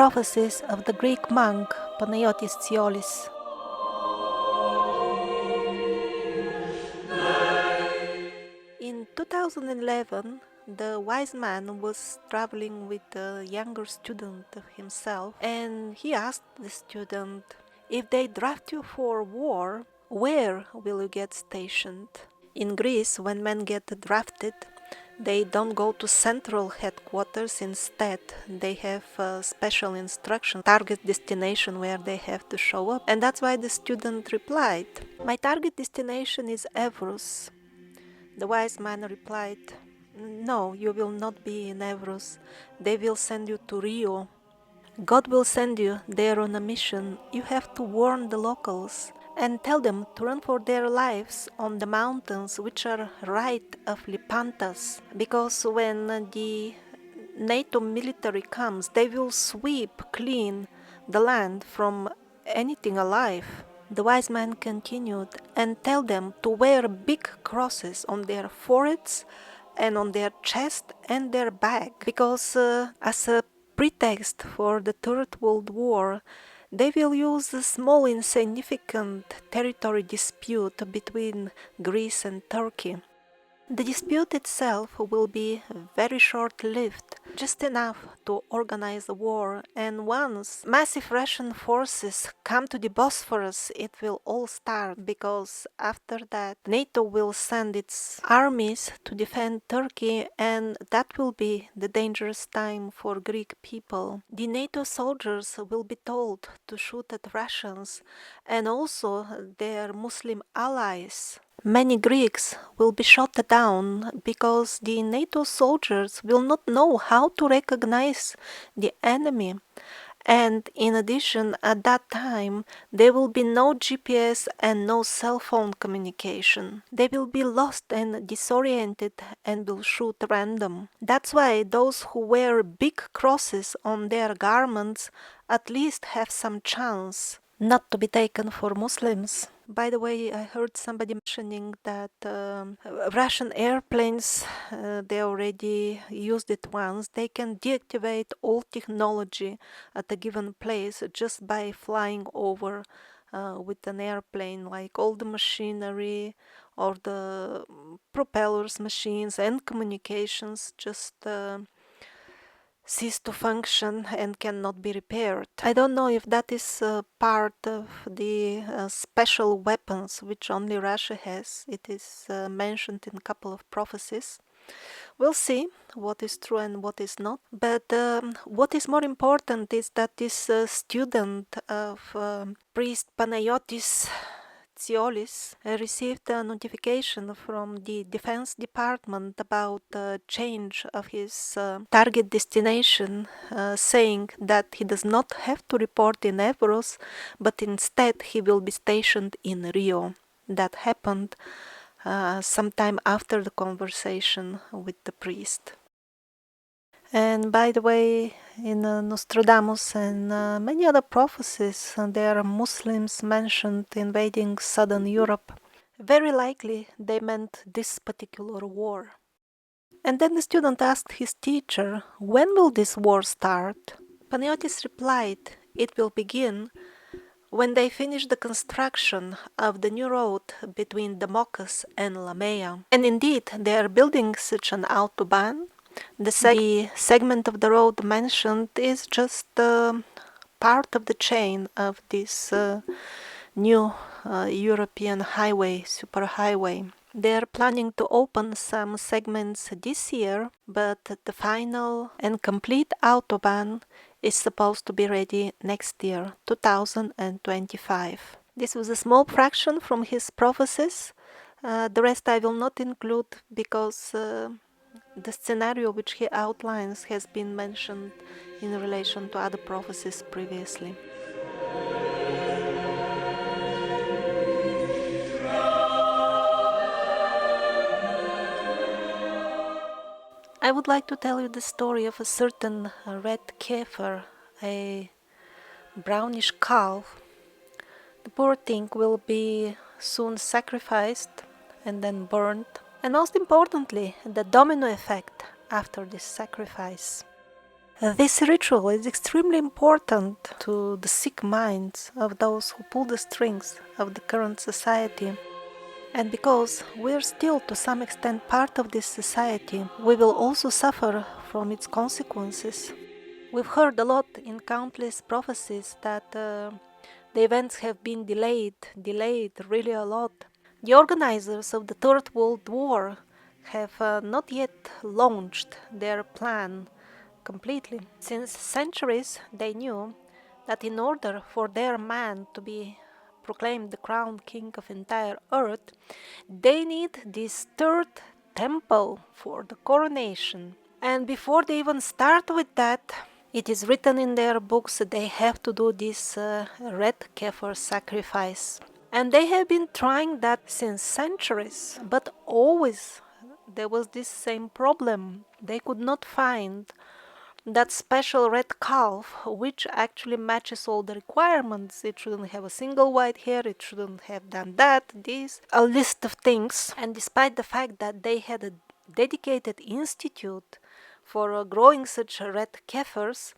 Prophecies of the Greek monk Panayotis Tziolis. In 2011, the wise man was traveling with a younger student of himself, and he asked the student, if they draft you for war, where will you get stationed? In Greece, when men get drafted, they don't go to central headquarters. Instead, they have special instruction, target destination where they have to show up. And that's why the student replied, my target destination is Evros. The wise man replied, no, you will not be in Evros. They will send you to Rio. God will send you there on a mission. You have to warn the locals and tell them to run for their lives on the mountains which are right of Lipantas, because when the NATO military comes, they will sweep clean the land from anything alive. The wise man continued, and tell them to wear big crosses on their foreheads and on their chest and their back, because as a pretext for the Third World War, they will use a small insignificant territory dispute between Greece and Turkey. The dispute itself will be very short-lived, just enough to organize a war, and once massive Russian forces come to the Bosphorus, it will all start, because after that NATO will send its armies to defend Turkey, and that will be the dangerous time for Greek people. The NATO soldiers will be told to shoot at Russians and also their Muslim allies. Many Greeks will be shot down because the NATO soldiers will not know how to recognize the enemy. And in addition, at that time, there will be no GPS and no cell phone communication. They will be lost and disoriented and will shoot random. That's why those who wear big crosses on their garments at least have some chance not to be taken for Muslims. By the way, I heard somebody mentioning that Russian airplanes, they already used it once. They can deactivate all technology at a given place just by flying over with an airplane, like all the machinery or the propellers, machines and communications just cease to function and cannot be repaired. I don't know if that is part of the special weapons which only Russia has. It is mentioned in a couple of prophecies. We'll see what is true and what is not. But what is more important is that this student of priest Panayotis Tziolis received a notification from the Defense Department about the change of his target destination, saying that he does not have to report in Evros, but instead he will be stationed in Rio. That happened sometime after the conversation with the priest. And by the way, in Nostradamus and many other prophecies, there are Muslims mentioned invading southern Europe. Very likely they meant this particular war. And then the student asked his teacher, when will this war start? Panayotis replied, it will begin when they finish the construction of the new road between Damascus and Lamea. And indeed, they are building such an autobahn. The segment of the road mentioned is just part of the chain of this new European highway, superhighway. They are planning to open some segments this year, but the final and complete autobahn is supposed to be ready next year, 2025. This was a small fraction from his prophecies. The rest I will not include because the scenario which he outlines has been mentioned in relation to other prophecies previously. I would like to tell you the story of a certain red heifer, a brownish calf. The poor thing will be soon sacrificed and then burned. And most importantly, the domino effect after this sacrifice. This ritual is extremely important to the sick minds of those who pull the strings of the current society. And because we're still to some extent part of this society, we will also suffer from its consequences. We've heard a lot in countless prophecies that the events have been delayed really a lot. The organizers of the Third World War have not yet launched their plan completely. Since centuries, they knew that in order for their man to be proclaimed the crowned king of entire earth, they need this third temple for the coronation. And before they even start with that, it is written in their books that they have to do this red heifer sacrifice. And they have been trying that since centuries, but always there was this same problem. They could not find that special red calf which actually matches all the requirements. It shouldn't have a single white hair, it shouldn't have done that, this, a list of things. And despite the fact that they had a dedicated institute for growing such red heifers,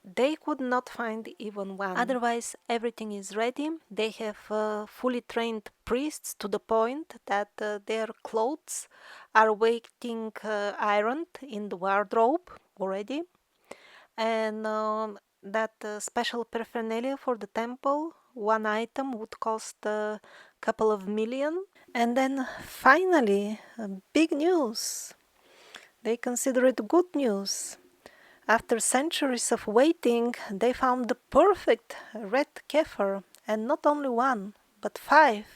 they could not find even one. Otherwise, everything is ready. They have fully trained priests to the point that their clothes are waiting ironed in the wardrobe already. And that special paraphernalia for the temple, one item would cost a couple of million. And then finally, big news. They consider it good news. After centuries of waiting, they found the perfect red heifer, and not only one, but 5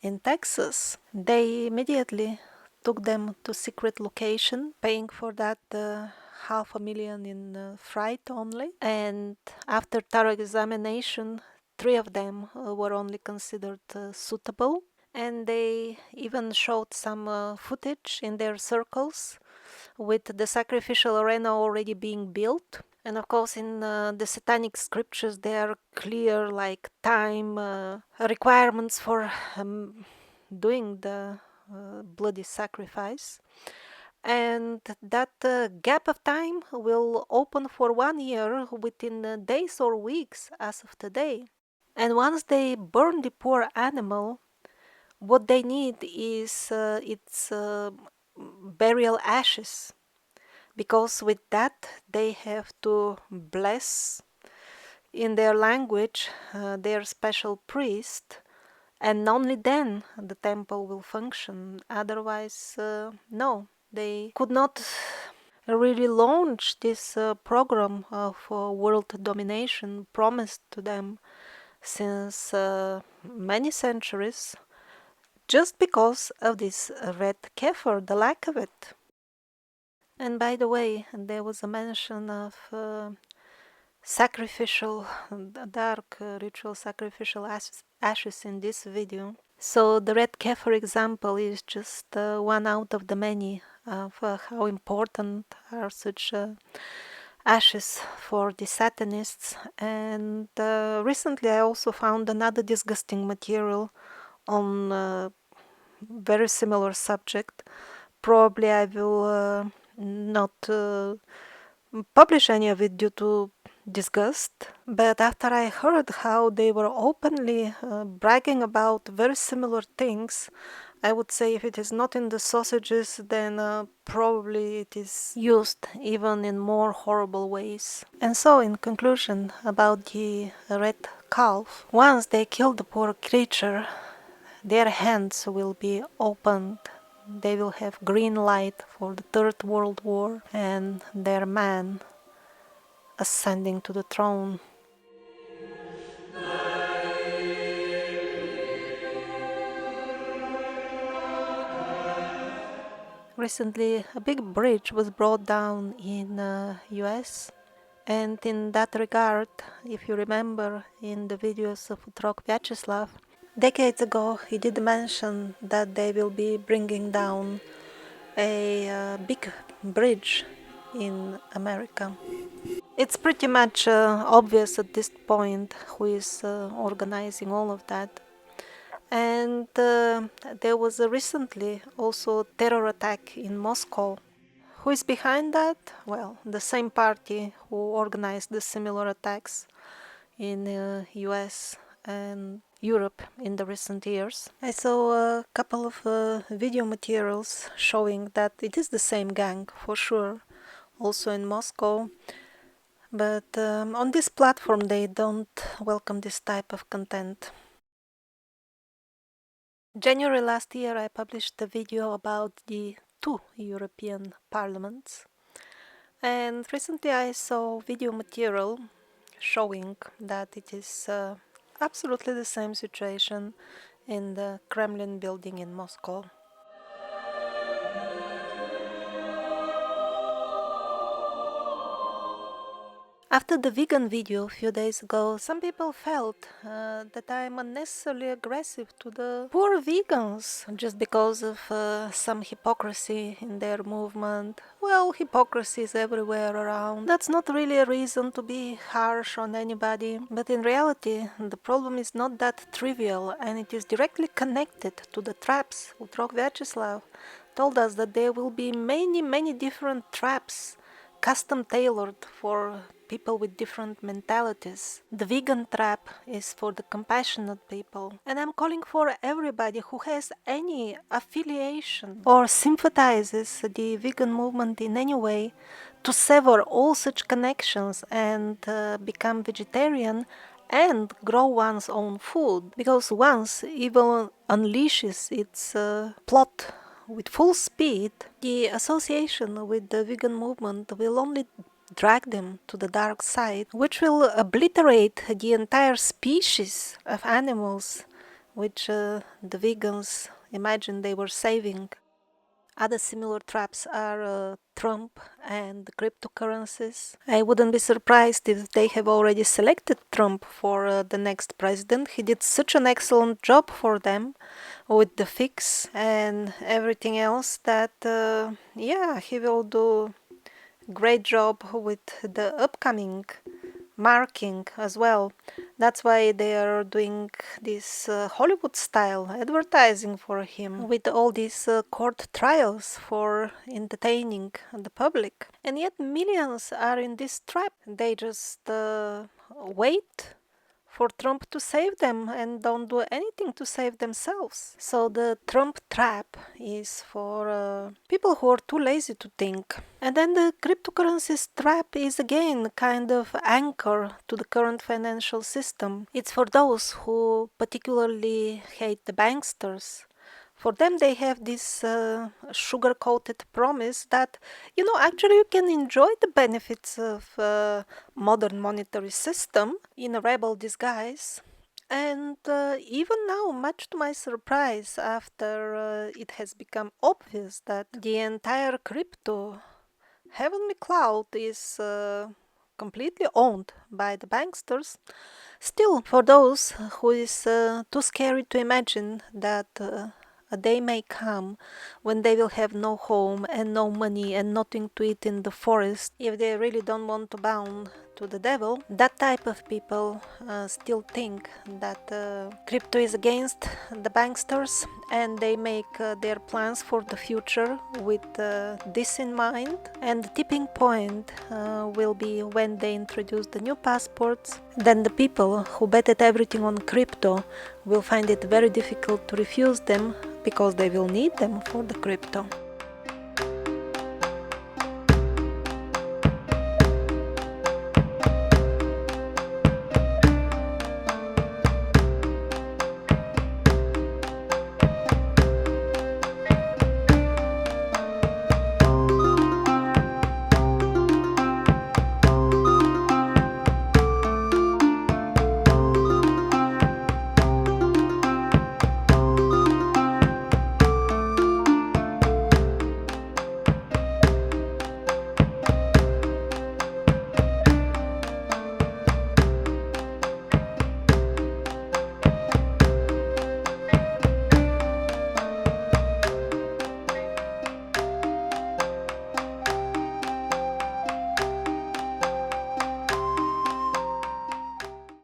in Texas. They immediately took them to secret location, paying for that $500,000 in freight only. And after thorough examination, 3 of them were only considered suitable. And they even showed some footage in their circles with the sacrificial arena already being built. And of course, in the satanic scriptures, there are clear, like, time requirements for doing the bloody sacrifice. And that gap of time will open for 1 year within days or weeks as of today. And once they burn the poor animal, what they need is its burial ashes, because with that they have to bless in their language their special priest, and only then the temple will function. Otherwise, no, they could not really launch this program of world domination promised to them since many centuries, just because of this red heifer, the lack of it. And by the way, there was a mention of sacrificial, dark ritual sacrificial ashes in this video. So the red heifer example is just one out of the many of how important are such ashes for the Satanists. And recently I also found another disgusting material on a very similar subject. Probably I will not publish any of it due to disgust, but after I heard how they were openly bragging about very similar things, I would say if it is not in the sausages, then probably it is used even in more horrible ways. And so, in conclusion about the red calf, once they kill the poor creature, their hands will be opened. They will have green light for the Third World War, and their man ascending to the throne. Recently, a big bridge was brought down in US, and in that regard, if you remember in the videos of Utrok Vyacheslav, decades ago he did mention that they will be bringing down a big bridge in America. It's pretty much obvious at this point who is organizing all of that. And there was recently also a terror attack in Moscow. Who is behind that? Well, the same party who organized the similar attacks in the US and Europe in the recent years. I saw a couple of video materials showing that it is the same gang for sure, also in Moscow, but on this platform they don't welcome this type of content. January last year I published a video about the 2 European parliaments, and recently I saw video material showing that it is absolutely the same situation in the Kremlin building in Moscow. After the vegan video a few days ago, some people felt that I am unnecessarily aggressive to the poor vegans just because of some hypocrisy in their movement. Well, hypocrisy is everywhere around. That's not really a reason to be harsh on anybody, but in reality, the problem is not that trivial, and it is directly connected to the traps. Utrok Vyacheslav told us that there will be many different traps custom tailored for people with different mentalities. The vegan trap is for the compassionate people, and I'm calling for everybody who has any affiliation or sympathizes the vegan movement in any way to sever all such connections and become vegetarian and grow one's own food, because once evil unleashes its plot with full speed, the association with the vegan movement will only drag them to the dark side, which will obliterate the entire species of animals which the vegans imagined they were saving. Other similar traps are Trump and cryptocurrencies. I wouldn't be surprised if they have already selected Trump for the next president. He did such an excellent job for them with the fix and everything else that, he will do great job with the upcoming marking as well. That's why they are doing this Hollywood style advertising for him with all these court trials for entertaining the public. And yet millions are in this trap. They just wait for Trump to save them and don't do anything to save themselves. So the Trump trap is for people who are too lazy to think. And then the cryptocurrencies trap is again kind of anchor to the current financial system. It's for those who particularly hate the banksters. For them, they have this sugar-coated promise that, actually you can enjoy the benefits of modern monetary system in a rebel disguise. And even now, much to my surprise, after it has become obvious that the entire crypto heavenly cloud is completely owned by the banksters, still, for those who is too scary to imagine that a day may come when they will have no home and no money and nothing to eat in the forest, if they really don't want to bow to the devil, that type of people still think that crypto is against the banksters, and they make their plans for the future with this in mind. And the tipping point will be when they introduce the new passports. Then the people who betted everything on crypto will find it very difficult to refuse them, because they will need them for the crypto.